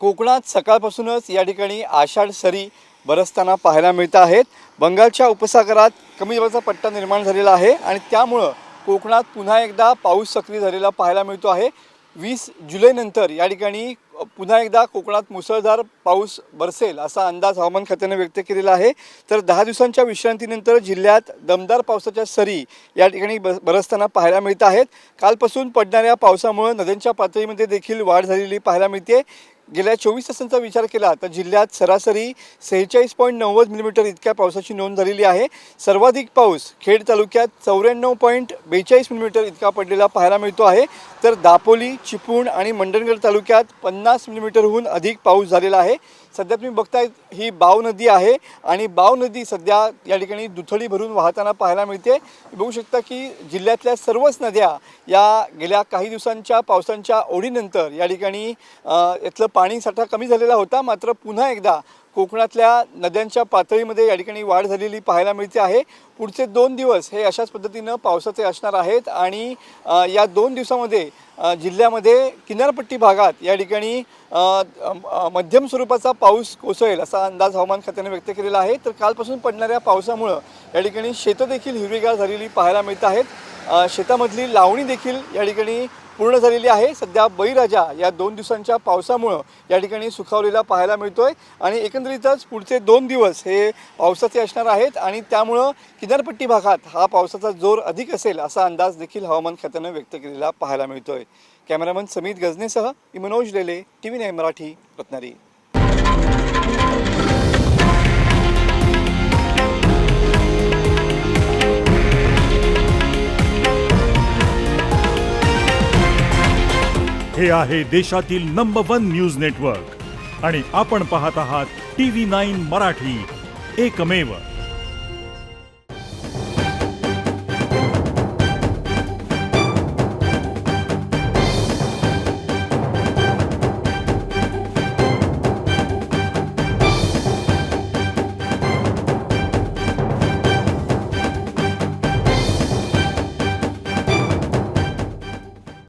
कोकणात सकाळपासूनच या ठिकाणी आषाढ सरी बरसताना पाहायला मिळत आहेत। बंगालच्या उपसागरात कमी दाबाचा पट्टा निर्माण झालेला आहे आणि त्यामुळे कोकणात पुन्हा एकदा पाऊस सक्रिय झालेला पाहायला मिळतो आहे। 20 जुलैनंतर या ठिकाणी पुन्हा एकदा कोकणात मुसळधार पाऊस बरसेल असा अंदाज हवामान खात्याने व्यक्त केलेला आहे। तर 10 दिवसांच्या विश्रांतीनंतर जिल्ह्यात दमदार पावसाच्या सरी या ठिकाणी बरसताना पाहायला मिळत आहेत। कालपासून पडणाऱ्या पावसामुळे नद्यांच्या पातळीमध्ये देखील वाढ झालेली पाहायला मिळते। गेल्या 24 तासांचा विचार केला तर जिल्ह्यात सरासरी 46.90 मिलीमीटर इतक्या पावसाची नोंद झालेली आहे। सर्वाधिक पाऊस खेड तालुक्यात 94.42 मिलीमीटर इतका पडलेला पाहायला मिळतो आहे। तर दापोली, चिपळूण आणि मंडणगड तालुक्यात 50 मिलीमीटरहून अधिक पाऊस झालेला आहे। सध्या तुम्ही बघताय ही बाव नदी आहे आणि बाव नदी सध्या या ठिकाणी दुथडी भरून वाहताना पाहायला मिळते। बघू शकता की जिल्ह्यातल्या सर्वच नद्या या गेल्या काही दिवसांच्या पावसांच्या ओढीनंतर या ठिकाणी इथलं पाणी साठा कमी झालेला होता, मात्र पुन्हा एकदा कोकणातल्या नद्यांच्या पातळीमध्ये या ठिकाणी वाढ झालेली पाहायला मिळते आहे। पुढचे 2 दिवस हे अशाच पद्धतीनं पावसाचे असणार आहेत आणि या 2 दिवसामध्ये जिल्ह्यामध्ये किनारपट्टी भागात या ठिकाणी मध्यम स्वरूपाचा पाऊस कोसळेल असा अंदाज हवामान खात्याने व्यक्त केलेला आहे। तर कालपासून पडणाऱ्या पावसामुळे या ठिकाणी शेतं देखील हिरवीगार झालेली पाहायला मिळत आहेत। शेतामधली लावणी देखील या ठिकाणी पूर्ण झालेली आहे। सध्या बळीराजा या 2 दिवसांच्या पावसामुळे या ठिकाणी सुखावलेला पाहायला मिळतोय आणि एकंदरीतच पुढचे 2 दिवस हे पावसाचे असणार आहेत आणि त्यामुळे किनारपट्टी भागात हा पावसाचा जोर अधिक असेल असा अंदाज देखील हवामान खात्याने व्यक्त केलेला पाहायला मिळतोय। कॅमेरामन समीत गजनेसह मनोज लेले, TV9 मराठी, रत्नागिरी। हे आहे देशातील नंबर 1 न्यूज नेटवर्क आणि आपण पाहत आहात TV9 मराठी, एकमेव।